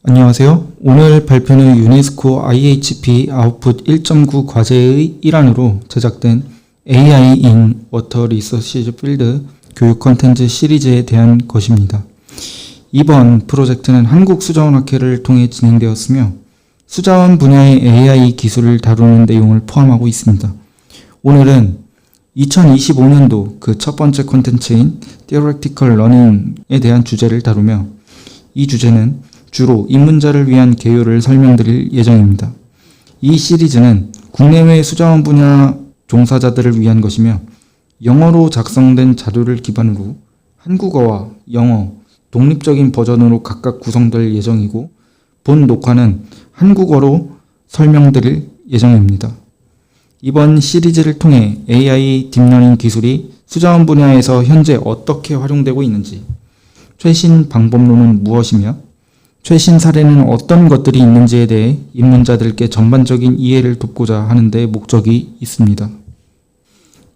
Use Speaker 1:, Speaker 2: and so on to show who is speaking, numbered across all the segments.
Speaker 1: 안녕하세요. 오늘 발표는 유네스코 IHP 아웃풋 1.9 과제의 일환으로 제작된 AI in Water Research Field 교육 컨텐츠 시리즈에 대한 것입니다. 이번 프로젝트는 한국수자원학회를 통해 진행되었으며 수자원 분야의 AI 기술을 다루는 내용을 포함하고 있습니다. 오늘은 2025년도 그 첫 번째 콘텐츠인 Theoretical Learning에 대한 주제를 다루며 이 주제는 주로 입문자를 위한 개요를 설명드릴 예정입니다. 이 시리즈는 국내외 수자원 분야 종사자들을 위한 것이며 영어로 작성된 자료를 기반으로 한국어와 영어, 독립적인 버전으로 각각 구성될 예정이고 본 녹화는 한국어로 설명드릴 예정입니다. 이번 시리즈를 통해 AI 딥러닝 기술이 수자원 분야에서 현재 어떻게 활용되고 있는지, 최신 방법론은 무엇이며 최신 사례는 어떤 것들이 있는지에 대해 입문자들께 전반적인 이해를 돕고자 하는 데 목적이 있습니다.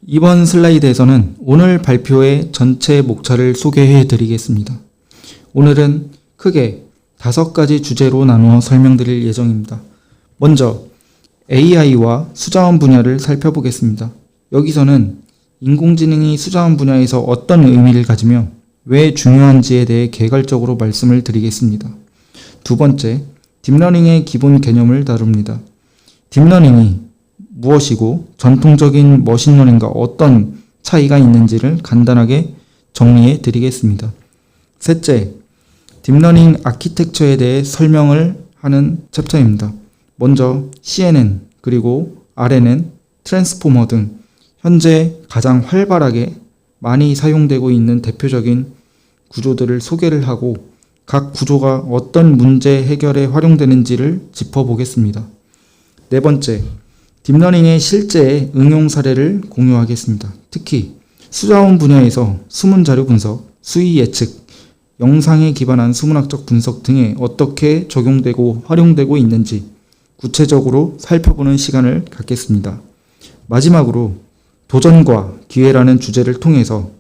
Speaker 1: 이번 슬라이드에서는 오늘 발표의 전체 목차를 소개해 드리겠습니다. 오늘은 크게 5가지 주제로 나누어 설명드릴 예정입니다. 먼저 AI와 수자원 분야를 살펴보겠습니다. 여기서는 인공지능이 수자원 분야에서 어떤 의미를 가지며 왜 중요한지에 대해 개괄적으로 말씀을 드리겠습니다. 두 번째, 딥러닝의 기본 개념을 다룹니다. 딥러닝이 무엇이고 전통적인 머신러닝과 어떤 차이가 있는지를 간단하게 정리해 드리겠습니다. 셋째, 딥러닝 아키텍처에 대해 설명을 하는 챕터입니다. 먼저 CNN 그리고 RNN, 트랜스포머 등 현재 가장 활발하게 많이 사용되고 있는 대표적인 구조들을 소개를 하고 각 구조가 어떤 문제 해결에 활용되는지를 짚어보겠습니다. 네 번째, 딥러닝의 실제 응용 사례를 공유하겠습니다. 특히 수자원 분야에서 수문 자료 분석, 수위 예측, 영상에 기반한 수문학적 분석 등에 어떻게 적용되고 활용되고 있는지 구체적으로 살펴보는 시간을 갖겠습니다. 마지막으로 도전과 기회라는 주제를 통해서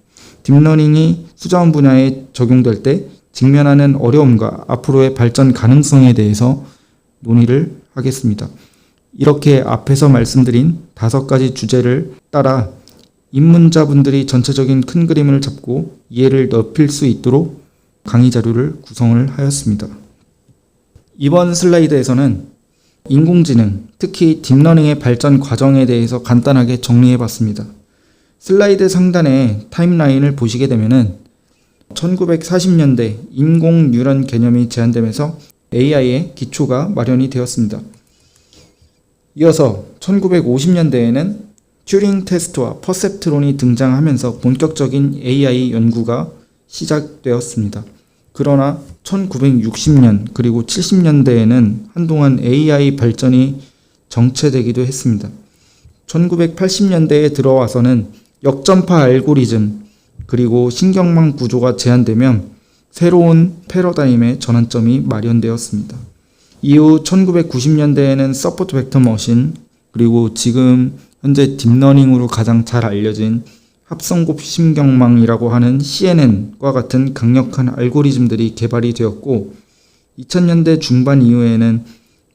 Speaker 1: 딥러닝이 수자원 분야에 적용될 때 직면하는 어려움과 앞으로의 발전 가능성에 대해서 논의를 하겠습니다. 이렇게 앞에서 말씀드린 5가지 주제를 따라 입문자분들이 전체적인 큰 그림을 잡고 이해를 넓힐 수 있도록 강의 자료를 구성을 하였습니다. 이번 슬라이드에서는 인공지능, 특히 딥러닝의 발전 과정에 대해서 간단하게 정리해 봤습니다. 슬라이드 상단의 타임라인을 보시게 되면은 1940년대 인공뉴런 개념이 제안되면서 AI의 기초가 마련이 되었습니다. 이어서 1950년대에는 튜링 테스트와 퍼셉트론이 등장하면서 본격적인 AI 연구가 시작되었습니다. 그러나 1960년 그리고 70년대에는 한동안 AI 발전이 정체되기도 했습니다. 1980년대에 들어와서는 역전파 알고리즘 그리고 신경망 구조가 제한되면 새로운 패러다임의 전환점이 마련되었습니다. 이후 1990년대에는 서포트 벡터 머신 그리고 지금 현재 딥러닝으로 가장 잘 알려진 합성곱 심경망이라고 하는 CNN과 같은 강력한 알고리즘들이 개발이 되었고 2000년대 중반 이후에는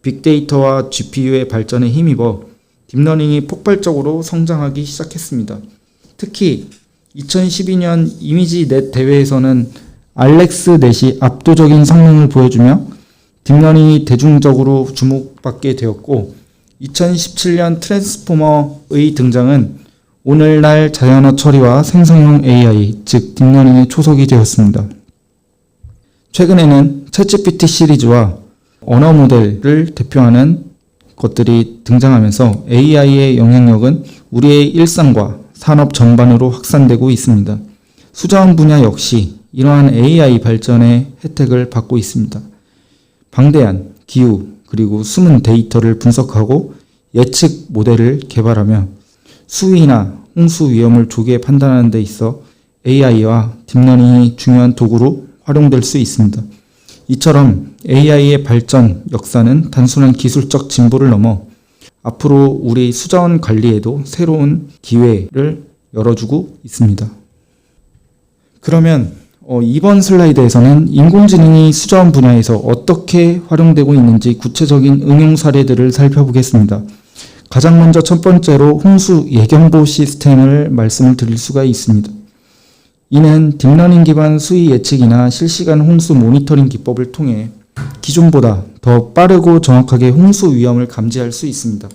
Speaker 1: 빅데이터와 GPU의 발전에 힘입어 딥러닝이 폭발적으로 성장하기 시작했습니다. 특히 2012년 이미지 넷 대회에서는 알렉스 넷이 압도적인 성능을 보여주며 딥러닝이 대중적으로 주목받게 되었고 2017년 트랜스포머의 등장은 오늘날 자연어 처리와 생성형 AI, 즉 딥러닝의 초석이 되었습니다. 최근에는 챗GPT 시리즈와 언어 모델을 대표하는 것들이 등장하면서 AI의 영향력은 우리의 일상과 산업 전반으로 확산되고 있습니다. 수자원 분야 역시 이러한 AI 발전의 혜택을 받고 있습니다. 방대한 기후 그리고 수문 데이터를 분석하고 예측 모델을 개발하며 수위나 홍수 위험을 조기에 판단하는 데 있어 AI와 딥러닝이 중요한 도구로 활용될 수 있습니다. 이처럼 AI의 발전 역사는 단순한 기술적 진보를 넘어 앞으로 우리 수자원 관리에도 새로운 기회를 열어주고 있습니다. 그러면 이번 슬라이드에서는 인공지능이 수자원 분야에서 어떻게 활용되고 있는지 구체적인 응용 사례들을 살펴보겠습니다. 가장 먼저 첫 번째로 홍수 예경보 시스템을 말씀을 드릴 수가 있습니다. 이는 딥러닝 기반 수위 예측이나 실시간 홍수 모니터링 기법을 통해 기존보다 더 빠르고 정확하게 홍수 위험을 감지할 수 있습니다.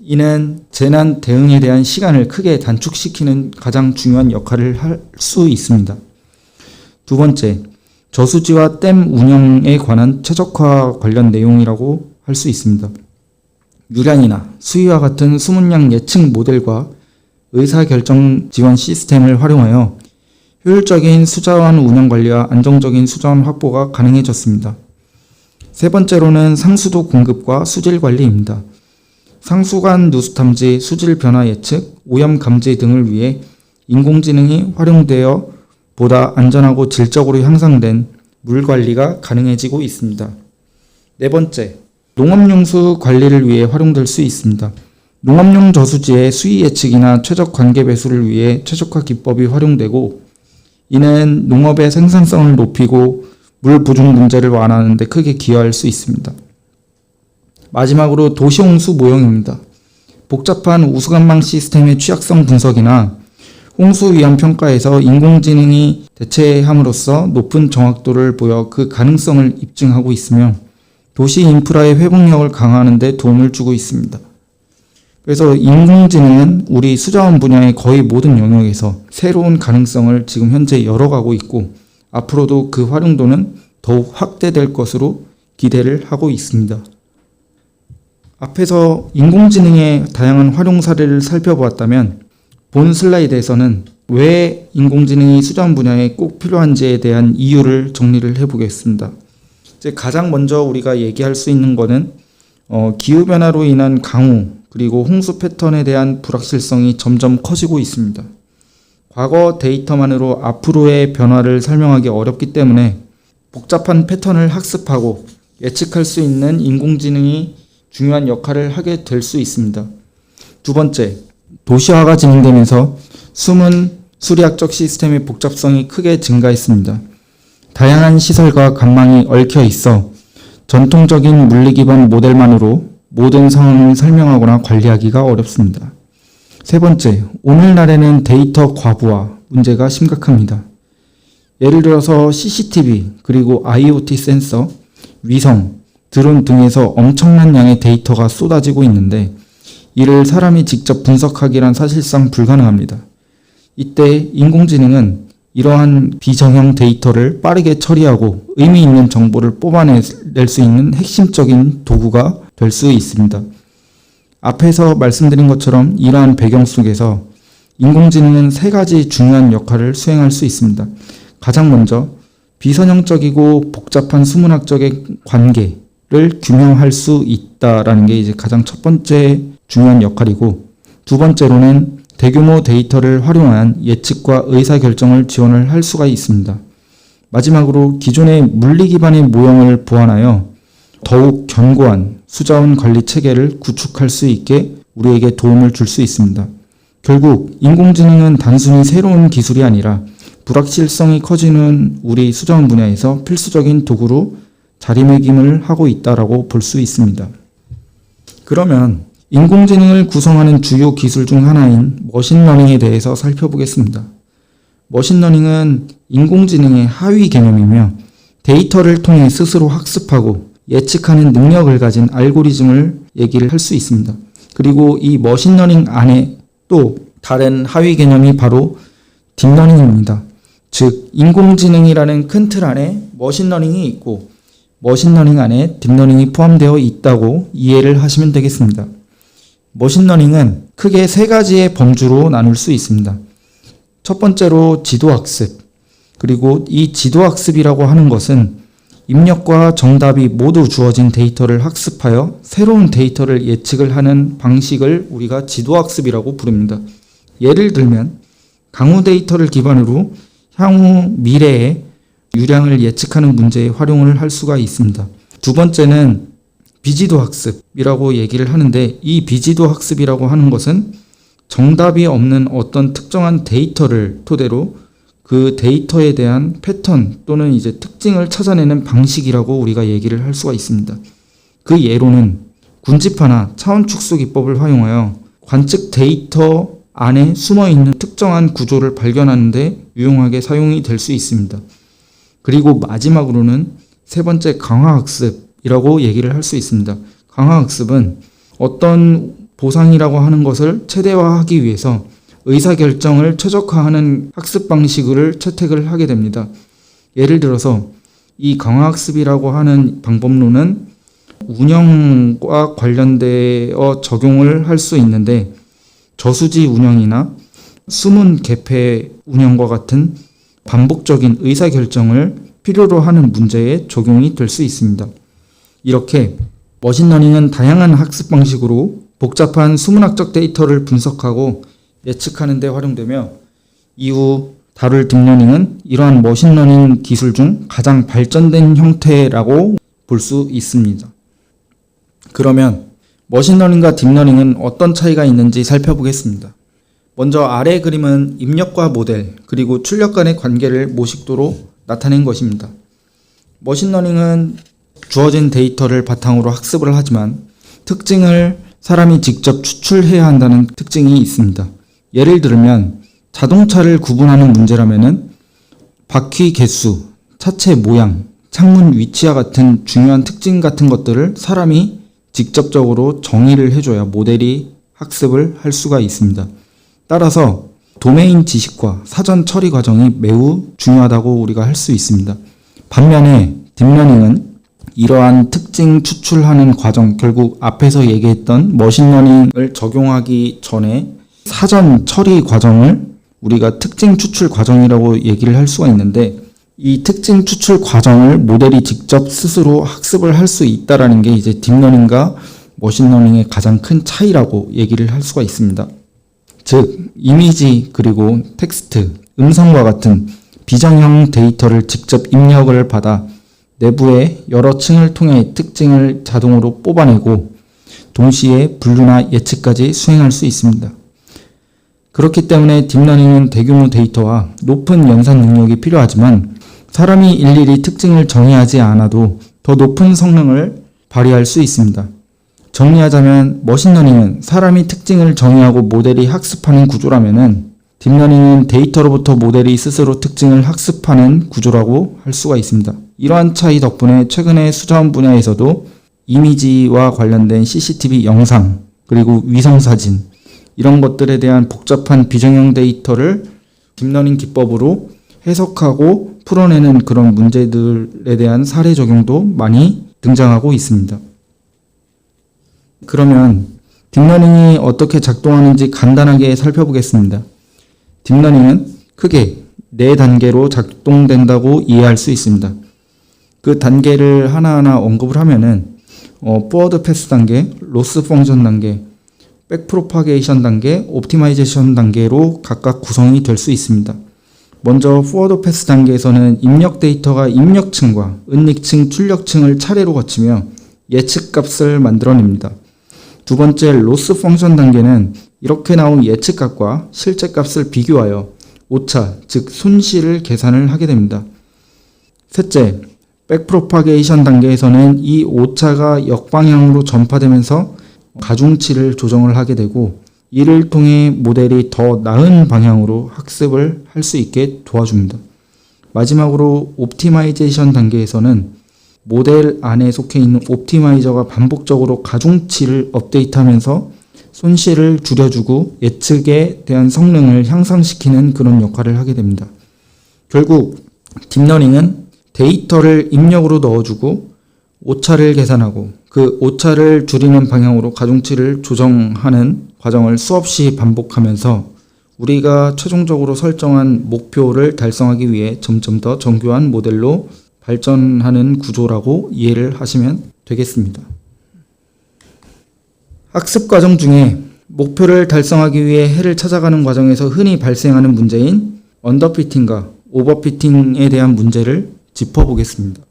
Speaker 1: 이는 재난 대응에 대한 시간을 크게 단축시키는 가장 중요한 역할을 할 수 있습니다. 두 번째, 저수지와 댐 운영에 관한 최적화 관련 내용이라고 할 수 있습니다. 유량이나 수위와 같은 수문량 예측 모델과 의사결정 지원 시스템을 활용하여 효율적인 수자원 운영 관리와 안정적인 수자원 확보가 가능해졌습니다. 세 번째로는 상수도 공급과 수질 관리입니다. 상수관 누수 탐지, 수질 변화 예측, 오염 감지 등을 위해 인공지능이 활용되어 보다 안전하고 질적으로 향상된 물 관리가 가능해지고 있습니다. 네 번째, 농업용수 관리를 위해 활용될 수 있습니다. 농업용 저수지의 수위 예측이나 최적 관계 배수를 위해 최적화 기법이 활용되고, 이는 농업의 생산성을 높이고 물 부족 문제를 완화하는 데 크게 기여할 수 있습니다. 마지막으로 도시홍수 모형입니다. 복잡한 우수관망 시스템의 취약성 분석이나 홍수 위험 평가에서 인공지능이 대체함으로써 높은 정확도를 보여 그 가능성을 입증하고 있으며 도시 인프라의 회복력을 강화하는 데 도움을 주고 있습니다. 그래서 인공지능은 우리 수자원 분야의 거의 모든 영역에서 새로운 가능성을 지금 현재 열어가고 있고 앞으로도 그 활용도는 더욱 확대될 것으로 기대를 하고 있습니다. 앞에서 인공지능의 다양한 활용 사례를 살펴보았다면 본 슬라이드에서는 왜 인공지능이 수자원 분야에 꼭 필요한지에 대한 이유를 정리를 해보겠습니다. 이제 가장 먼저 우리가 얘기할 수 있는 거는 기후변화로 인한 강우 그리고 홍수 패턴에 대한 불확실성이 점점 커지고 있습니다. 과거 데이터만으로 앞으로의 변화를 설명하기 어렵기 때문에 복잡한 패턴을 학습하고 예측할 수 있는 인공지능이 중요한 역할을 하게 될 수 있습니다. 두 번째, 도시화가 진행되면서 숨은 수리학적 시스템의 복잡성이 크게 증가했습니다. 다양한 시설과 관망이 얽혀 있어 전통적인 물리 기반 모델만으로 모든 상황을 설명하거나 관리하기가 어렵습니다. 세 번째, 오늘날에는 데이터 과부하 문제가 심각합니다. 예를 들어서 CCTV 그리고 IoT 센서, 위성, 드론 등에서 엄청난 양의 데이터가 쏟아지고 있는데 이를 사람이 직접 분석하기란 사실상 불가능합니다. 이때 인공지능은 이러한 비정형 데이터를 빠르게 처리하고 의미 있는 정보를 뽑아낼 수 있는 핵심적인 도구가 될 수 있습니다. 앞에서 말씀드린 것처럼 이러한 배경 속에서 인공지능은 세 가지 중요한 역할을 수행할 수 있습니다. 가장 먼저 비선형적이고 복잡한 수문학적의 관계를 규명할 수 있다라는 게 이제 가장 첫 번째 중요한 역할이고, 두 번째로는 대규모 데이터를 활용한 예측과 의사결정을 지원을 할 수가 있습니다. 마지막으로 기존의 물리 기반의 모형을 보완하여 더욱 견고한 수자원 관리 체계를 구축할 수 있게 우리에게 도움을 줄 수 있습니다. 결국 인공지능은 단순히 새로운 기술이 아니라 불확실성이 커지는 우리 수자원 분야에서 필수적인 도구로 자리매김을 하고 있다라고 볼 수 있습니다. 그러면 인공지능을 구성하는 주요 기술 중 하나인 머신러닝에 대해서 살펴보겠습니다. 머신러닝은 인공지능의 하위 개념이며 데이터를 통해 스스로 학습하고 예측하는 능력을 가진 알고리즘을 얘기를 할 수 있습니다. 그리고 이 머신러닝 안에 또 다른 하위 개념이 바로 딥러닝입니다. 즉 인공지능이라는 큰 틀 안에 머신러닝이 있고 머신러닝 안에 딥러닝이 포함되어 있다고 이해를 하시면 되겠습니다. 머신러닝은 크게 세 가지의 범주로 나눌 수 있습니다. 첫 번째로 지도학습, 그리고 이 지도학습이라고 하는 것은 입력과 정답이 모두 주어진 데이터를 학습하여 새로운 데이터를 예측을 하는 방식을 우리가 지도학습이라고 부릅니다. 예를 들면 강우 데이터를 기반으로 향후 미래의 유량을 예측하는 문제에 활용을 할 수가 있습니다. 두 번째는 비지도 학습이라고 얘기를 하는데, 이 비지도 학습이라고 하는 것은 정답이 없는 어떤 특정한 데이터를 토대로 그 데이터에 대한 패턴 또는 이제 특징을 찾아내는 방식이라고 우리가 얘기를 할 수가 있습니다. 그 예로는 군집화나 차원 축소 기법을 활용하여 관측 데이터 안에 숨어있는 특정한 구조를 발견하는 데 유용하게 사용이 될 수 있습니다. 그리고 마지막으로는 세 번째 강화학습이라고 얘기를 할 수 있습니다. 강화학습은 어떤 보상이라고 하는 것을 최대화하기 위해서 의사결정을 최적화하는 학습 방식을 채택을 하게 됩니다. 예를 들어서 이 강화학습이라고 하는 방법론은 운영과 관련되어 적용을 할 수 있는데 저수지 운영이나 수문 개폐 운영과 같은 반복적인 의사결정을 필요로 하는 문제에 적용이 될 수 있습니다. 이렇게 머신러닝은 다양한 학습 방식으로 복잡한 수문학적 데이터를 분석하고 예측하는 데 활용되며 이후 다룰 딥러닝은 이러한 머신러닝 기술 중 가장 발전된 형태라고 볼 수 있습니다. 그러면 머신러닝과 딥러닝은 어떤 차이가 있는지 살펴보겠습니다. 먼저 아래 그림은 입력과 모델 그리고 출력 간의 관계를 모식도로 나타낸 것입니다. 머신러닝은 주어진 데이터를 바탕으로 학습을 하지만 특징을 사람이 직접 추출해야 한다는 특징이 있습니다. 예를 들면 자동차를 구분하는 문제라면은 바퀴 개수, 차체 모양, 창문 위치와 같은 중요한 특징 같은 것들을 사람이 직접적으로 정의를 해줘야 모델이 학습을 할 수가 있습니다. 따라서 도메인 지식과 사전 처리 과정이 매우 중요하다고 우리가 할 수 있습니다. 반면에 딥러닝은 이러한 특징 추출하는 과정, 결국 앞에서 얘기했던 머신러닝을 적용하기 전에 사전 처리 과정을 우리가 특징 추출 과정이라고 얘기를 할 수가 있는데 이 특징 추출 과정을 모델이 직접 스스로 학습을 할 수 있다는 게 이제 딥러닝과 머신러닝의 가장 큰 차이라고 얘기를 할 수가 있습니다. 즉, 이미지 그리고 텍스트, 음성과 같은 비정형 데이터를 직접 입력을 받아 내부의 여러 층을 통해 특징을 자동으로 뽑아내고 동시에 분류나 예측까지 수행할 수 있습니다. 그렇기 때문에 딥러닝은 대규모 데이터와 높은 연산 능력이 필요하지만 사람이 일일이 특징을 정의하지 않아도 더 높은 성능을 발휘할 수 있습니다. 정리하자면 머신러닝은 사람이 특징을 정의하고 모델이 학습하는 구조라면은 딥러닝은 데이터로부터 모델이 스스로 특징을 학습하는 구조라고 할 수가 있습니다. 이러한 차이 덕분에 최근에 수자원 분야에서도 이미지와 관련된 CCTV 영상 그리고 위성사진 이런 것들에 대한 복잡한 비정형 데이터를 딥러닝 기법으로 해석하고 풀어내는 그런 문제들에 대한 사례 적용도 많이 등장하고 있습니다. 그러면 딥러닝이 어떻게 작동하는지 간단하게 살펴보겠습니다. 딥러닝은 크게 4단계로 작동된다고 이해할 수 있습니다. 그 단계를 하나하나 언급을 하면은 포워드 패스 단계, 로스 펑션 단계, 백프로파게이션 단계, 옵티마이제이션 단계로 각각 구성이 될 수 있습니다. 먼저 포워드 패스 단계에서는 입력 데이터가 입력층과 은닉층, 출력층을 차례로 거치며 예측값을 만들어냅니다. 두 번째 로스 펑션 단계는 이렇게 나온 예측값과 실제값을 비교하여 오차, 즉 손실을 계산을 하게 됩니다. 셋째, 백프로파게이션 단계에서는 이 오차가 역방향으로 전파되면서 가중치를 조정을 하게 되고 이를 통해 모델이 더 나은 방향으로 학습을 할 수 있게 도와줍니다. 마지막으로 옵티마이제이션 단계에서는 모델 안에 속해 있는 옵티마이저가 반복적으로 가중치를 업데이트하면서 손실을 줄여주고 예측에 대한 성능을 향상시키는 그런 역할을 하게 됩니다. 결국 딥러닝은 데이터를 입력으로 넣어주고 오차를 계산하고 그 오차를 줄이는 방향으로 가중치를 조정하는 과정을 수없이 반복하면서 우리가 최종적으로 설정한 목표를 달성하기 위해 점점 더 정교한 모델로 발전하는 구조라고 이해를 하시면 되겠습니다. 학습 과정 중에 목표를 달성하기 위해 해를 찾아가는 과정에서 흔히 발생하는 문제인 언더피팅과 오버피팅에 대한 문제를 짚어보겠습니다.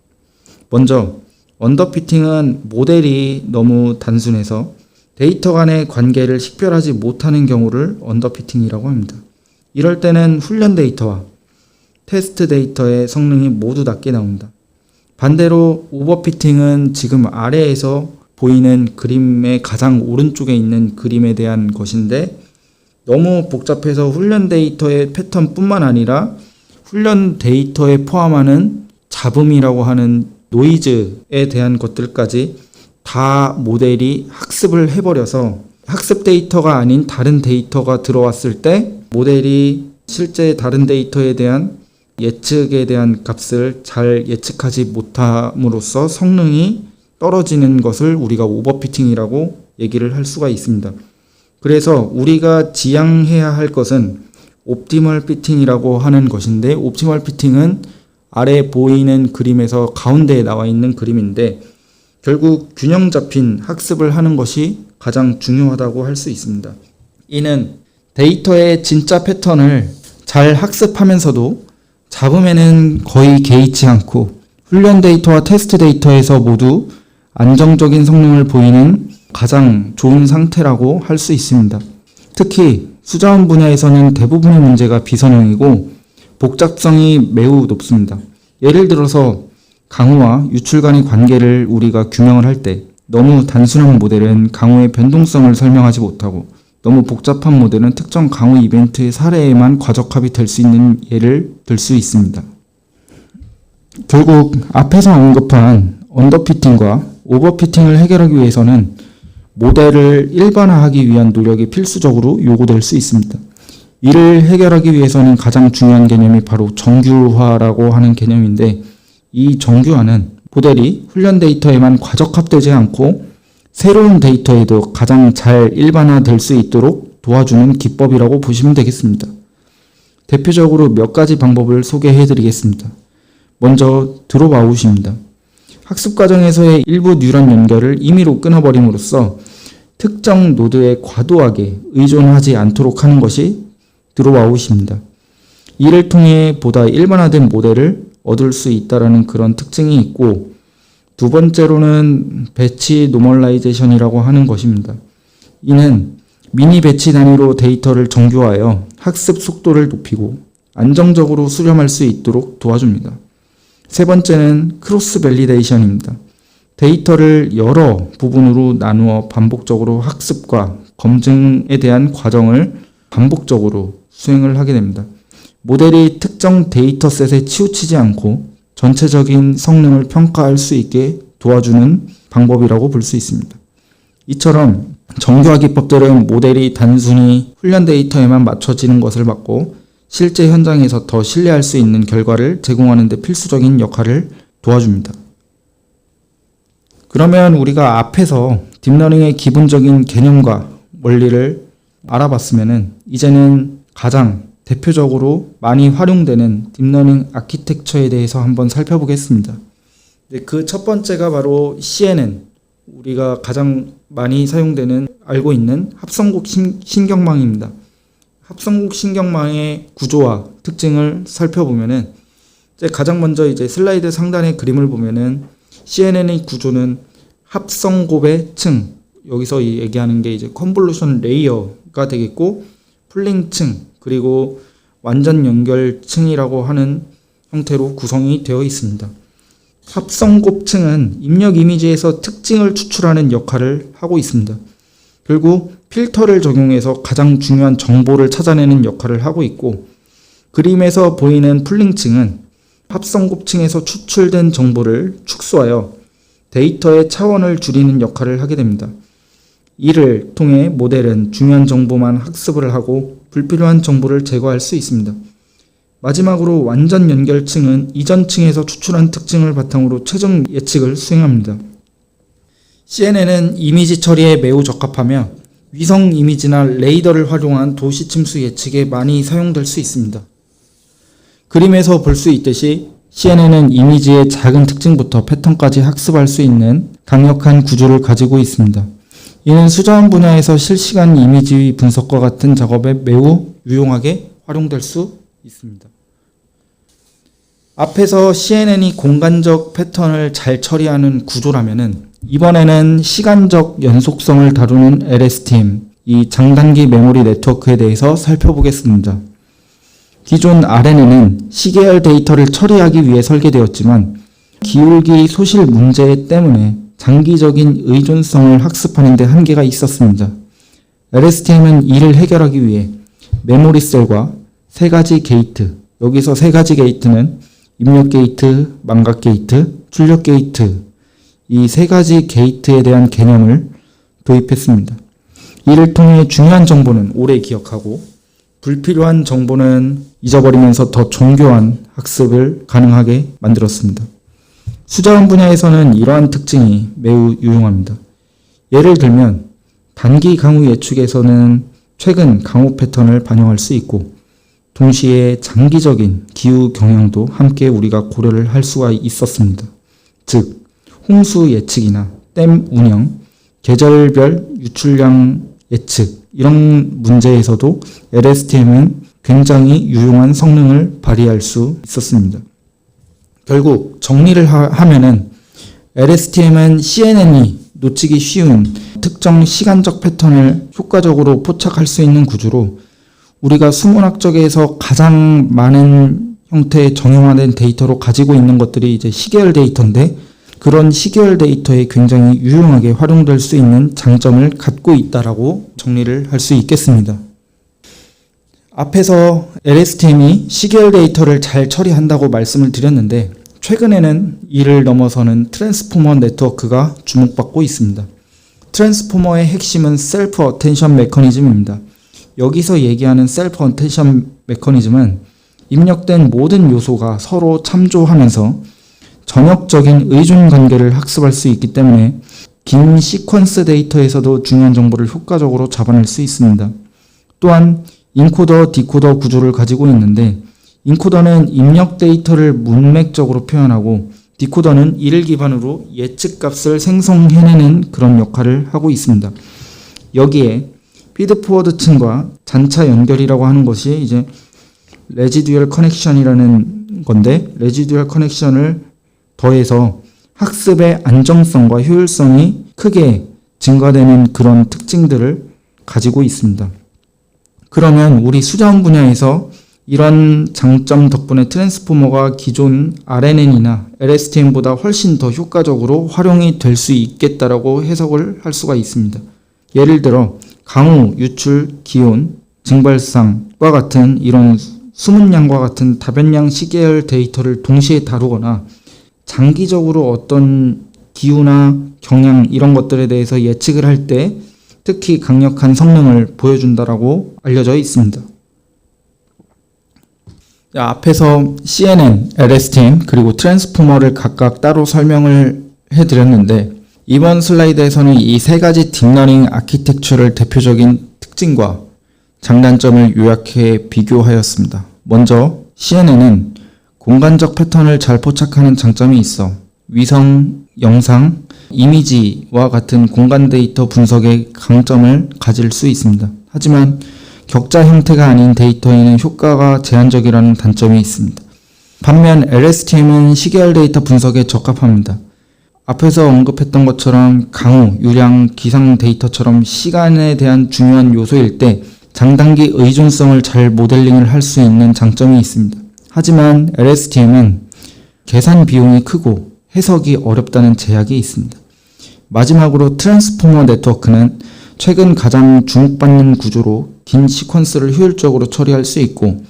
Speaker 1: 먼저 언더피팅은 모델이 너무 단순해서 데이터 간의 관계를 식별하지 못하는 경우를 언더피팅이라고 합니다. 이럴 때는 훈련 데이터와 테스트 데이터의 성능이 모두 낮게 나옵니다. 반대로 오버피팅은 지금 아래에서 보이는 그림의 가장 오른쪽에 있는 그림에 대한 것인데, 너무 복잡해서 훈련 데이터의 패턴뿐만 아니라 훈련 데이터에 포함하는 잡음이라고 하는 노이즈에 대한 것들까지 다 모델이 학습을 해버려서 학습 데이터가 아닌 다른 데이터가 들어왔을 때 모델이 실제 다른 데이터에 대한 예측에 대한 값을 잘 예측하지 못함으로써 성능이 떨어지는 것을 우리가 오버피팅이라고 얘기를 할 수가 있습니다. 그래서 우리가 지향해야 할 것은 옵티멀 피팅이라고 하는 것인데, 옵티멀 피팅은 아래 보이는 그림에서 가운데에 나와 있는 그림인데, 결국 균형 잡힌 학습을 하는 것이 가장 중요하다고 할 수 있습니다. 이는 데이터의 진짜 패턴을 잘 학습하면서도 잡음에는 거의 개의치 않고 훈련 데이터와 테스트 데이터에서 모두 안정적인 성능을 보이는 가장 좋은 상태라고 할 수 있습니다. 특히 수자원 분야에서는 대부분의 문제가 비선형이고 복잡성이 매우 높습니다. 예를 들어서 강우와 유출 간의 관계를 우리가 규명을 할 때 너무 단순한 모델은 강우의 변동성을 설명하지 못하고 너무 복잡한 모델은 특정 강우 이벤트의 사례에만 과적합이 될 수 있는 예를 들 수 있습니다. 결국 앞에서 언급한 언더피팅과 오버피팅을 해결하기 위해서는 모델을 일반화하기 위한 노력이 필수적으로 요구될 수 있습니다. 이를 해결하기 위해서는 가장 중요한 개념이 바로 정규화라고 하는 개념인데, 이 정규화는 모델이 훈련 데이터에만 과적합되지 않고 새로운 데이터에도 가장 잘 일반화될 수 있도록 도와주는 기법이라고 보시면 되겠습니다. 대표적으로 몇 가지 방법을 소개해 드리겠습니다. 먼저 드롭 아웃입니다. 학습 과정에서의 일부 뉴런 연결을 임의로 끊어버림으로써 특정 노드에 과도하게 의존하지 않도록 하는 것이 드롭 아웃입니다. 이를 통해 보다 일반화된 모델을 얻을 수 있다는 그런 특징이 있고, 두 번째로는 배치 노멀라이제이션이라고 하는 것입니다. 이는 미니 배치 단위로 데이터를 정교화하여 학습 속도를 높이고 안정적으로 수렴할 수 있도록 도와줍니다. 세 번째는 크로스 밸리데이션입니다. 데이터를 여러 부분으로 나누어 반복적으로 학습과 검증에 대한 과정을 반복적으로 수행을 하게 됩니다. 모델이 특정 데이터셋에 치우치지 않고 전체적인 성능을 평가할 수 있게 도와주는 방법이라고 볼 수 있습니다. 이처럼 정교화 기법들은 모델이 단순히 훈련 데이터에만 맞춰지는 것을 막고 실제 현장에서 더 신뢰할 수 있는 결과를 제공하는 데 필수적인 역할을 도와줍니다. 그러면 우리가 앞에서 딥러닝의 기본적인 개념과 원리를 알아봤으면 이제는 가장 대표적으로 많이 활용되는 딥러닝 아키텍처에 대해서 한번 살펴보겠습니다. 그 첫 번째가 바로 CNN, 우리가 가장 많이 사용되는 알고 있는 합성국 신경망입니다. 합성국 신경망의 구조와 특징을 살펴보면은 가장 먼저 슬라이드 상단의 그림을 보면은 CNN의 구조는 합성곱의 층, 여기서 얘기하는 게 컨볼루션 레이어가 되겠고, 풀링 층, 그리고 완전 연결 층이라고 하는 형태로 구성이 되어 있습니다. 합성곱 층은 입력 이미지에서 특징을 추출하는 역할을 하고 있습니다. 결국 필터를 적용해서 가장 중요한 정보를 찾아내는 역할을 하고 있고, 그림에서 보이는 풀링 층은 합성곱 층에서 추출된 정보를 축소하여 데이터의 차원을 줄이는 역할을 하게 됩니다. 이를 통해 모델은 중요한 정보만 학습을 하고 불필요한 정보를 제거할 수 있습니다. 마지막으로 완전 연결층은 이전 층에서 추출한 특징을 바탕으로 최종 예측을 수행합니다. CNN은 이미지 처리에 매우 적합하며 위성 이미지나 레이더를 활용한 도시 침수 예측에 많이 사용될 수 있습니다. 그림에서 볼 수 있듯이 CNN은 이미지의 작은 특징부터 패턴까지 학습할 수 있는 강력한 구조를 가지고 있습니다. 이는 수자원 분야에서 실시간 이미지 분석과 같은 작업에 매우 유용하게 활용될 수 있습니다. 앞에서 CNN이 공간적 패턴을 잘 처리하는 구조라면은 이번에는 시간적 연속성을 다루는 LSTM, 이 장단기 메모리 네트워크에 대해서 살펴보겠습니다. 기존 RNN은 시계열 데이터를 처리하기 위해 설계되었지만 기울기 소실 문제 때문에 장기적인 의존성을 학습하는 데 한계가 있었습니다. LSTM은 이를 해결하기 위해 메모리 셀과 세 가지 게이트, 여기서 세 가지 게이트는 입력 게이트, 망각 게이트, 출력 게이트, 이 세 가지 게이트에 대한 개념을 도입했습니다. 이를 통해 중요한 정보는 오래 기억하고 불필요한 정보는 잊어버리면서 더 정교한 학습을 가능하게 만들었습니다. 수자원 분야에서는 이러한 특징이 매우 유용합니다. 예를 들면 단기 강우 예측에서는 최근 강우 패턴을 반영할 수 있고 동시에 장기적인 기후 경향도 함께 우리가 고려를 할 수가 있었습니다. 즉 홍수 예측이나 댐 운영, 계절별 유출량 예측 이런 문제에서도 LSTM은 굉장히 유용한 성능을 발휘할 수 있었습니다. 결국 정리를 하면은 LSTM은 CNN이 놓치기 쉬운 특정 시간적 패턴을 효과적으로 포착할 수 있는 구조로 우리가 수문학적에서 가장 많은 형태의 정형화된 데이터로 가지고 있는 것들이 이제 시계열 데이터인데 그런 시계열 데이터에 굉장히 유용하게 활용될 수 있는 장점을 갖고 있다라고 정리를 할 수 있겠습니다. 앞에서 LSTM이 시계열 데이터를 잘 처리한다고 말씀을 드렸는데 최근에는 이를 넘어서는 트랜스포머 네트워크가 주목받고 있습니다. 트랜스포머의 핵심은 셀프 어텐션 메커니즘입니다. 여기서 얘기하는 셀프 어텐션 메커니즘은 입력된 모든 요소가 서로 참조하면서 전역적인 의존 관계를 학습할 수 있기 때문에 긴 시퀀스 데이터에서도 중요한 정보를 효과적으로 잡아낼 수 있습니다. 또한 인코더, 디코더 구조를 가지고 있는데 인코더는 입력 데이터를 문맥적으로 표현하고 디코더는 이를 기반으로 예측값을 생성해내는 그런 역할을 하고 있습니다. 여기에 피드포워드 층과 잔차 연결이라고 하는 것이 이제 레지듀얼 커넥션이라는 건데 레지듀얼 커넥션을 더해서 학습의 안정성과 효율성이 크게 증가되는 그런 특징들을 가지고 있습니다. 그러면 우리 수자원 분야에서 이런 장점 덕분에 트랜스포머가 기존 RNN이나 LSTM보다 훨씬 더 효과적으로 활용이 될 수 있겠다라고 해석을 할 수가 있습니다. 예를 들어 강우, 유출, 기온, 증발상과 같은 이런 수문량과 같은 다변량 시계열 데이터를 동시에 다루거나 장기적으로 어떤 기후나 경향 이런 것들에 대해서 예측을 할 때 특히 강력한 성능을 보여준다라고 알려져 있습니다. 앞에서 CNN, LSTM 그리고 트랜스포머를 각각 따로 설명을 해드렸는데 이번 슬라이드에서는 이 세 가지 딥러닝 아키텍처를 대표적인 특징과 장단점을 요약해 비교하였습니다. 먼저 CNN은 공간적 패턴을 잘 포착하는 장점이 있어 위성, 영상, 이미지와 같은 공간 데이터 분석의 강점을 가질 수 있습니다. 하지만 격자 형태가 아닌 데이터에는 효과가 제한적이라는 단점이 있습니다. 반면 LSTM은 시계열 데이터 분석에 적합합니다. 앞에서 언급했던 것처럼 강우, 유량, 기상 데이터처럼 시간에 대한 중요한 요소일 때 장단기 의존성을 잘 모델링을 할 수 있는 장점이 있습니다. 하지만 LSTM은 계산 비용이 크고 해석이 어렵다는 제약이 있습니다. 마지막으로 트랜스포머 네트워크는 최근 가장 주목받는 구조로 긴 시퀀스를 효율적으로 처리할 수 있고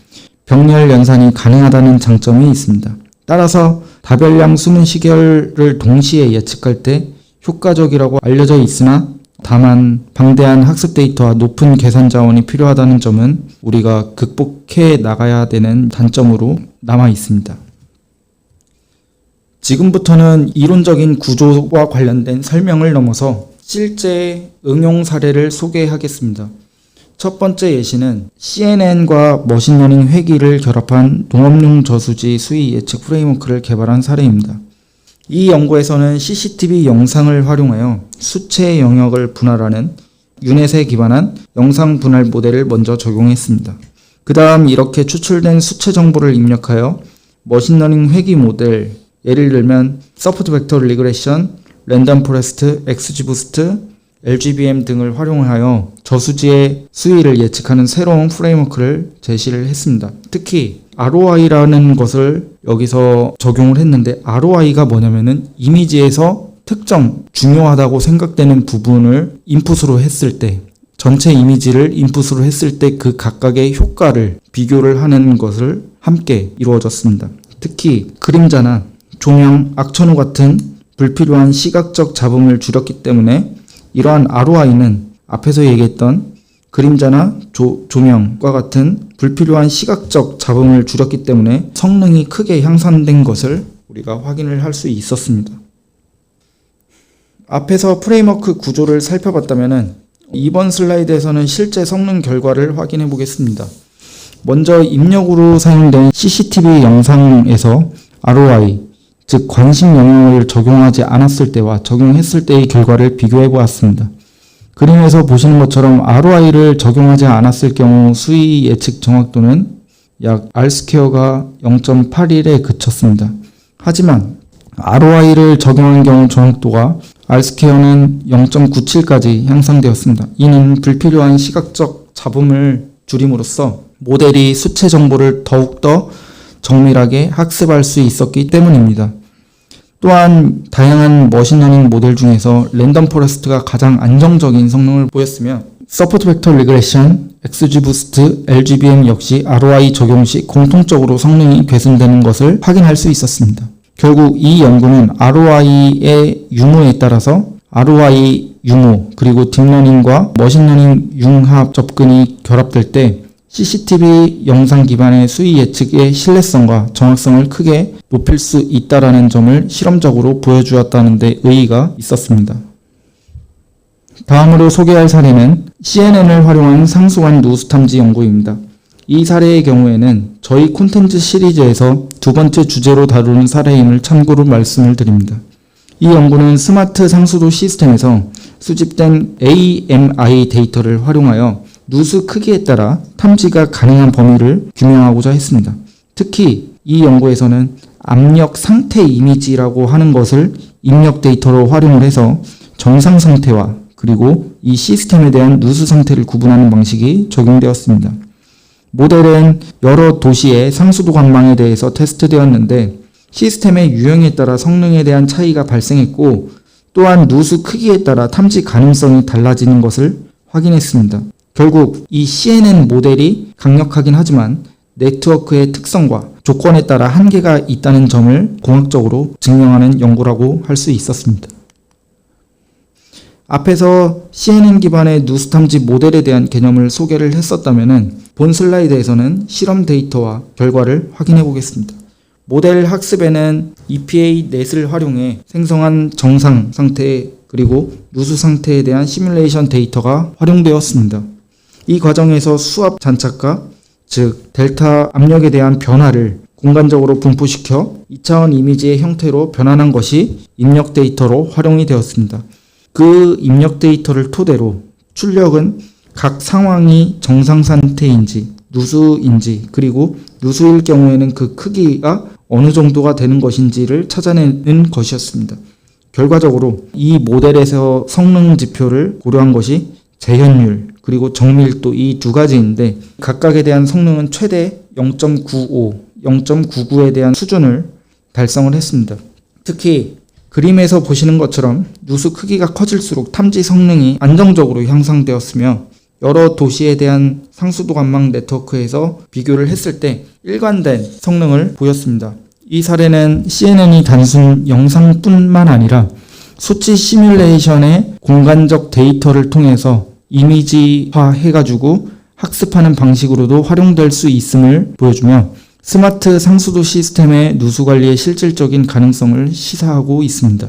Speaker 1: 병렬 연산이 가능하다는 장점이 있습니다. 따라서 다별량 수문 시계열을 동시에 예측할 때 효과적이라고 알려져 있으나 다만 방대한 학습 데이터와 높은 계산 자원이 필요하다는 점은 우리가 극복해 나가야 되는 단점으로 남아 있습니다. 지금부터는 이론적인 구조와 관련된 설명을 넘어서 실제 응용 사례를 소개하겠습니다. 첫 번째 예시는 CNN과 머신러닝 회귀를 결합한 농업용 저수지 수위 예측 프레임워크를 개발한 사례입니다. 이 연구에서는 CCTV 영상을 활용하여 수체 영역을 분할하는 유넷에 기반한 영상 분할 모델을 먼저 적용했습니다. 그 다음 이렇게 추출된 수체 정보를 입력하여 머신러닝 회귀 모델, 예를 들면 서포트 벡터 리그레션, 랜덤 포레스트, XGBoost, LGBM 등을 활용하여 저수지의 수위를 예측하는 새로운 프레임워크를 제시를 했습니다. 특히 ROI라는 것을 여기서 적용을 했는데, ROI가 뭐냐면은 이미지에서 특정 중요하다고 생각되는 부분을 인풋으로 했을 때, 전체 이미지를 인풋으로 했을 때 그 각각의 효과를 비교를 하는 것을 함께 이루어졌습니다. 특히 그림자나 조명, 악천후 같은 불필요한 시각적 잡음을 줄였기 때문에 이러한 ROI는 앞에서 얘기했던 그림자나 조명과 같은 불필요한 시각적 잡음을 줄였기 때문에 성능이 크게 향상된 것을 우리가 확인을 할 수 있었습니다. 앞에서 프레임워크 구조를 살펴봤다면 이번 슬라이드에서는 실제 성능 결과를 확인해 보겠습니다. 먼저 입력으로 사용된 CCTV 영상에서 ROI, 즉 관심 영역을 적용하지 않았을 때와 적용했을 때의 결과를 비교해 보았습니다. 그림에서 보시는 것처럼 ROI를 적용하지 않았을 경우 수위 예측 정확도는 약 R스퀘어가 0.81에 그쳤습니다. 하지만 ROI를 적용한 경우 정확도가 R스퀘어는 0.97까지 향상되었습니다. 이는 불필요한 시각적 잡음을 줄임으로써 모델이 수체 정보를 더욱더 정밀하게 학습할 수 있었기 때문입니다. 또한 다양한 머신러닝 모델 중에서 랜덤 포레스트가 가장 안정적인 성능을 보였으며 서포트 벡터 리그레션, XGBoost, LGBM 역시 ROI 적용 시 공통적으로 성능이 개선되는 것을 확인할 수 있었습니다. 결국 이 연구는 ROI의 유무에 따라서 ROI 유무 그리고 딥러닝과 머신러닝 융합 접근이 결합될 때 CCTV 영상 기반의 수위 예측의 신뢰성과 정확성을 크게 높일 수 있다는 점을 실험적으로 보여주었다는 데 의의가 있었습니다. 다음으로 소개할 사례는 CNN을 활용한 상수관 누수 탐지 연구입니다. 이 사례의 경우에는 저희 콘텐츠 시리즈에서 두 번째 주제로 다루는 사례임을 참고로 말씀을 드립니다. 이 연구는 스마트 상수도 시스템에서 수집된 AMI 데이터를 활용하여 누수 크기에 따라 탐지가 가능한 범위를 규명하고자 했습니다. 특히 이 연구에서는 압력 상태 이미지라고 하는 것을 입력 데이터로 활용을 해서 정상 상태와 그리고 이 시스템에 대한 누수 상태를 구분하는 방식이 적용되었습니다. 모델은 여러 도시의 상수도 관망에 대해서 테스트되었는데 시스템의 유형에 따라 성능에 대한 차이가 발생했고 또한 누수 크기에 따라 탐지 가능성이 달라지는 것을 확인했습니다. 결국 이 CNN 모델이 강력하긴 하지만 네트워크의 특성과 조건에 따라 한계가 있다는 점을 공학적으로 증명하는 연구라고 할 수 있었습니다. 앞에서 CNN 기반의 누수 탐지 모델에 대한 개념을 소개를 했었다면 본 슬라이드에서는 실험 데이터와 결과를 확인해 보겠습니다. 모델 학습에는 EPA 넷을 활용해 생성한 정상 상태 그리고 누수 상태에 대한 시뮬레이션 데이터가 활용되었습니다. 이 과정에서 수압 잔착과 즉 델타 압력에 대한 변화를 공간적으로 분포시켜 2차원 이미지의 형태로 변환한 것이 입력 데이터로 활용이 되었습니다. 그 입력 데이터를 토대로 출력은 각 상황이 정상 상태인지 누수인지 그리고 누수일 경우에는 그 크기가 어느 정도가 되는 것인지를 찾아내는 것이었습니다. 결과적으로 이 모델에서 성능 지표를 고려한 것이 재현율 그리고 정밀도 이 두 가지인데 각각에 대한 성능은 최대 0.95, 0.99에 대한 수준을 달성을 했습니다. 특히 그림에서 보시는 것처럼 누수 크기가 커질수록 탐지 성능이 안정적으로 향상되었으며 여러 도시에 대한 상수도 관망 네트워크에서 비교를 했을 때 일관된 성능을 보였습니다. 이 사례는 CNN이 단순 영상뿐만 아니라 수치 시뮬레이션의 공간적 데이터를 통해서 이미지화 해가지고 학습하는 방식으로도 활용될 수 있음을 보여주며 스마트 상수도 시스템의 누수 관리의 실질적인 가능성을 시사하고 있습니다.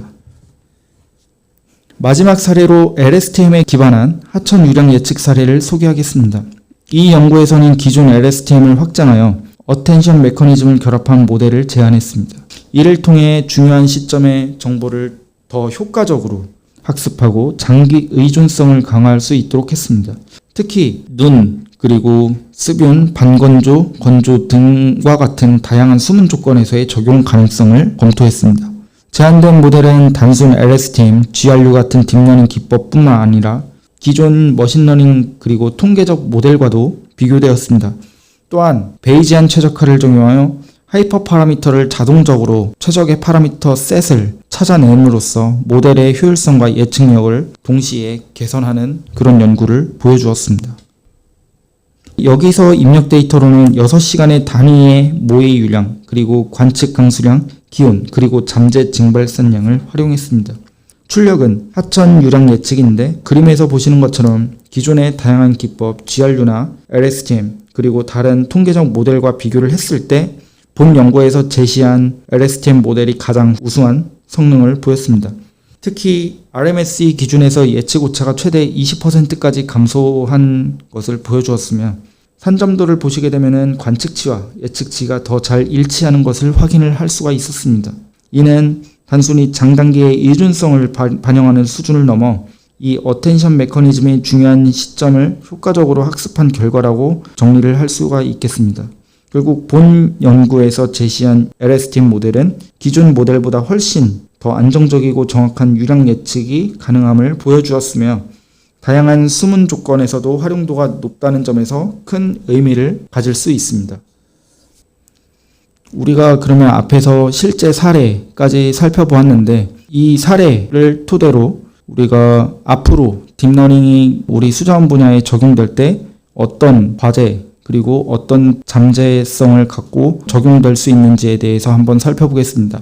Speaker 1: 마지막 사례로 LSTM에 기반한 하천 유량 예측 사례를 소개하겠습니다. 이 연구에서는 기존 LSTM을 확장하여 어텐션 메커니즘을 결합한 모델을 제안했습니다. 이를 통해 중요한 시점의 정보를 더 효과적으로 학습하고 장기 의존성을 강화할 수 있도록 했습니다. 특히 눈, 그리고 습윤, 반건조, 건조 등과 같은 다양한 수문 조건에서의 적용 가능성을 검토했습니다. 제한된 모델은 단순 LSTM, GRU 같은 딥러닝 기법뿐만 아니라 기존 머신러닝 그리고 통계적 모델과도 비교되었습니다. 또한 베이지안 최적화를 적용하여 하이퍼 파라미터를 자동적으로 최적의 파라미터 셋을 찾아냄으로써 모델의 효율성과 예측력을 동시에 개선하는 그런 연구를 보여주었습니다. 여기서 입력 데이터로는 6시간의 단위의 모의 유량, 그리고 관측 강수량, 기온, 그리고 잠재 징발산량을 활용했습니다. 출력은 하천 유량 예측인데 그림에서 보시는 것처럼 기존의 다양한 기법 GRU나 LSTM 그리고 다른 통계적 모델과 비교를 했을 때 본 연구에서 제시한 LSTM 모델이 가장 우수한 성능을 보였습니다. 특히 RMSE 기준에서 예측 오차가 최대 20%까지 감소한 것을 보여주었으며 산점도를 보시게 되면 관측치와 예측치가 더 잘 일치하는 것을 확인을 할 수가 있었습니다. 이는 단순히 장단기의 일준성을 반영하는 수준을 넘어 이 어텐션 메커니즘의 중요한 시점을 효과적으로 학습한 결과라고 정리를 할 수가 있겠습니다. 결국 본 연구에서 제시한 LSTM 모델은 기존 모델보다 훨씬 더 안정적이고 정확한 유량 예측이 가능함을 보여주었으며 다양한 수문 조건에서도 활용도가 높다는 점에서 큰 의미를 가질 수 있습니다. 우리가 그러면 앞에서 실제 사례까지 살펴보았는데 이 사례를 토대로 우리가 앞으로 딥러닝이 우리 수자원 분야에 적용될 때 어떤 과제 그리고 어떤 잠재성을 갖고 적용될 수 있는지에 대해서 한번 살펴보겠습니다.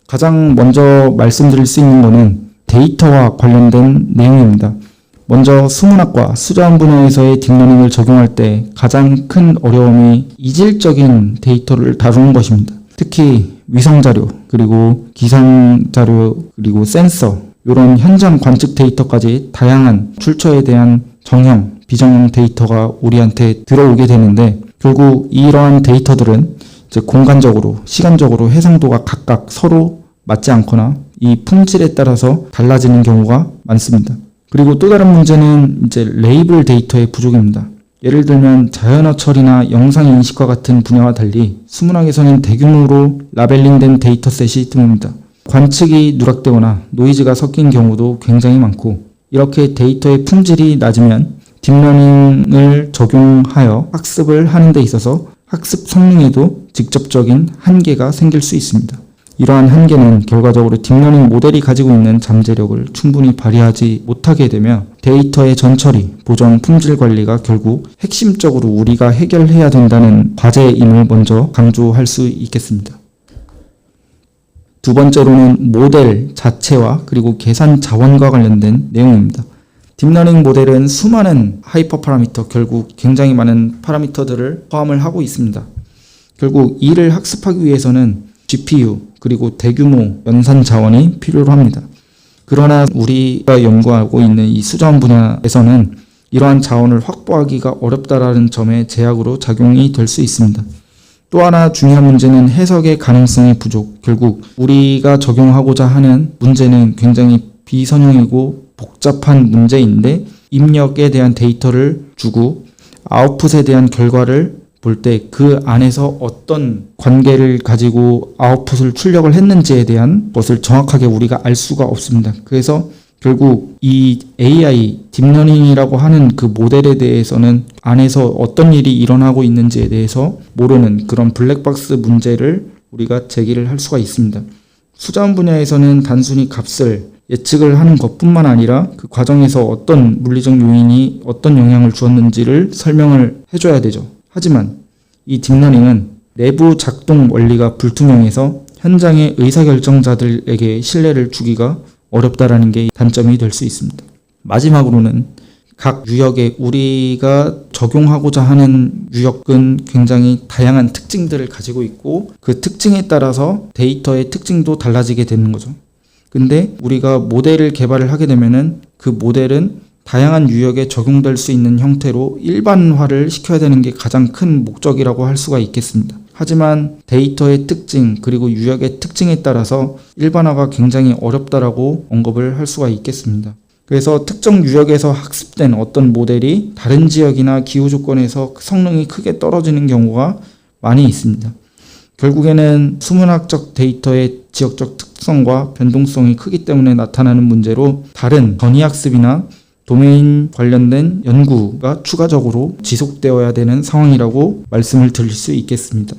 Speaker 1: 가장 먼저 말씀드릴 수 있는 것은 데이터와 관련된 내용입니다. 먼저 수문학과 수자원 분야에서의 딥러닝을 적용할 때 가장 큰 어려움이 이질적인 데이터를 다루는 것입니다. 특히 위성자료, 그리고 기상자료, 그리고 센서, 이런 현장 관측 데이터까지 다양한 출처에 대한 정형, 비정형 데이터가 우리한테 들어오게 되는데 결국 이러한 데이터들은 이제 공간적으로, 시간적으로 해상도가 각각 서로 맞지 않거나 이 품질에 따라서 달라지는 경우가 많습니다. 그리고 또 다른 문제는 이제 레이블 데이터의 부족입니다. 예를 들면 자연어 처리나 영상 인식과 같은 분야와 달리 수문학에서는 대규모로 라벨링된 데이터셋이 드뭅니다. 관측이 누락되거나 노이즈가 섞인 경우도 굉장히 많고 이렇게 데이터의 품질이 낮으면 딥러닝을 적용하여 학습을 하는 데 있어서 학습 성능에도 직접적인 한계가 생길 수 있습니다. 이러한 한계는 결과적으로 딥러닝 모델이 가지고 있는 잠재력을 충분히 발휘하지 못하게 되며 데이터의 전처리, 보정, 품질 관리가 결국 핵심적으로 우리가 해결해야 된다는 과제임을 먼저 강조할 수 있겠습니다. 두 번째로는 모델 자체와 그리고 계산 자원과 관련된 내용입니다. 딥러닝 모델은 수많은 하이퍼 파라미터, 결국 굉장히 많은 파라미터들을 포함을 하고 있습니다. 결국 이를 학습하기 위해서는 GPU 그리고 대규모 연산 자원이 필요로 합니다. 그러나 우리가 연구하고 있는 이 수자원 분야에서는 이러한 자원을 확보하기가 어렵다라는 점의 제약으로 작용이 될 수 있습니다. 또 하나 중요한 문제는 해석의 가능성의 부족. 결국 우리가 적용하고자 하는 문제는 굉장히 비선형이고 복잡한 문제인데 입력에 대한 데이터를 주고 아웃풋에 대한 결과를 볼 때 그 안에서 어떤 관계를 가지고 아웃풋을 출력을 했는지에 대한 것을 정확하게 우리가 알 수가 없습니다. 그래서 결국 이 AI, 딥러닝이라고 하는 그 모델에 대해서는 안에서 어떤 일이 일어나고 있는지에 대해서 모르는 그런 블랙박스 문제를 우리가 제기를 할 수가 있습니다. 수자원 분야에서는 단순히 값을 예측을 하는 것뿐만 아니라 그 과정에서 어떤 물리적 요인이 어떤 영향을 주었는지를 설명을 해줘야 되죠. 하지만 이 딥러닝은 내부 작동 원리가 불투명해서 현장의 의사결정자들에게 신뢰를 주기가 어렵다라는 게 단점이 될 수 있습니다. 마지막으로는 각 유역에 우리가 적용하고자 하는 유역은 굉장히 다양한 특징들을 가지고 있고 그 특징에 따라서 데이터의 특징도 달라지게 되는 거죠. 근데 우리가 모델을 개발을 하게 되면은 그 모델은 다양한 유역에 적용될 수 있는 형태로 일반화를 시켜야 되는 게 가장 큰 목적이라고 할 수가 있겠습니다. 하지만 데이터의 특징 그리고 유역의 특징에 따라서 일반화가 굉장히 어렵다라고 언급을 할 수가 있겠습니다. 그래서 특정 유역에서 학습된 어떤 모델이 다른 지역이나 기후 조건에서 성능이 크게 떨어지는 경우가 많이 있습니다. 결국에는 수문학적 데이터의 지역적 특성과 변동성이 크기 때문에 나타나는 문제로 다른 전이학습이나 도메인 관련된 연구가 추가적으로 지속되어야 되는 상황이라고 말씀을 드릴 수 있겠습니다.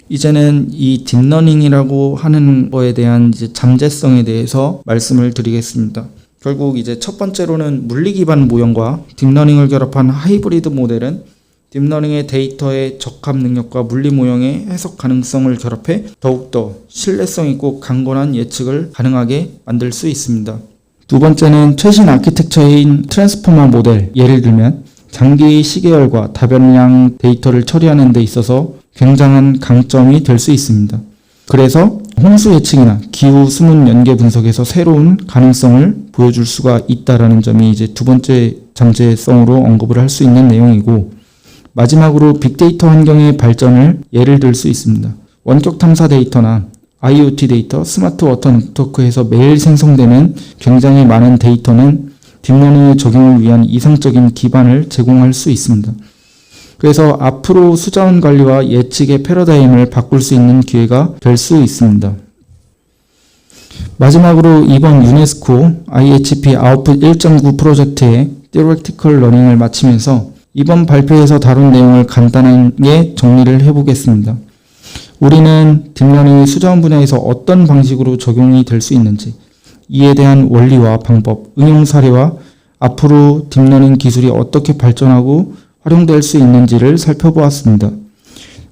Speaker 1: 이제는 이 딥러닝이라고 하는 거에 대한 잠재성에 대해서 말씀을 드리겠습니다. 결국 이제 첫 번째로는 물리 기반 모형과 딥러닝을 결합한 하이브리드 모델은 딥러닝의 데이터의 적합 능력과 물리 모형의 해석 가능성을 결합해 더욱더 신뢰성 있고 강건한 예측을 가능하게 만들 수 있습니다. 두 번째는 최신 아키텍처인 트랜스포머 모델, 예를 들면 장기 시계열과 다변량 데이터를 처리하는 데 있어서 굉장한 강점이 될 수 있습니다. 그래서 홍수 예측이나 기후 수문 연계 분석에서 새로운 가능성을 보여줄 수가 있다라는 점이 이제 두 번째 잠재성으로 언급을 할 수 있는 내용이고, 마지막으로 빅데이터 환경의 발전을 예를 들 수 있습니다. 원격 탐사 데이터나 IoT 데이터, 스마트 워터 네트워크에서 매일 생성되는 굉장히 많은 데이터는 딥러닝의 적용을 위한 이상적인 기반을 제공할 수 있습니다. 그래서 앞으로 수자원 관리와 예측의 패러다임을 바꿀 수 있는 기회가 될 수 있습니다. 마지막으로 이번 유네스코 IHP 아웃풋 1.9 프로젝트의 Theoretical Learning을 마치면서 이번 발표에서 다룬 내용을 간단하게 정리를 해보겠습니다. 우리는 딥러닝이 수자원 분야에서 어떤 방식으로 적용이 될 수 있는지, 이에 대한 원리와 방법, 응용 사례와 앞으로 딥러닝 기술이 어떻게 발전하고 활용될 수 있는지를 살펴보았습니다.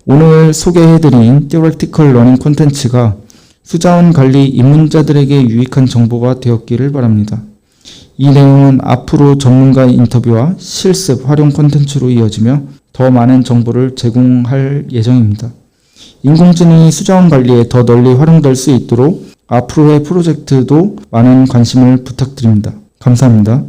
Speaker 1: 오늘 소개해드린 Theoretical Learning 콘텐츠가 수자원 관리 입문자들에게 유익한 정보가 되었기를 바랍니다. 이 내용은 앞으로 전문가 인터뷰와 실습 활용 콘텐츠로 이어지며 더 많은 정보를 제공할 예정입니다. 인공지능이 수자원 관리에 더 널리 활용될 수 있도록 앞으로의 프로젝트도 많은 관심을 부탁드립니다. 감사합니다.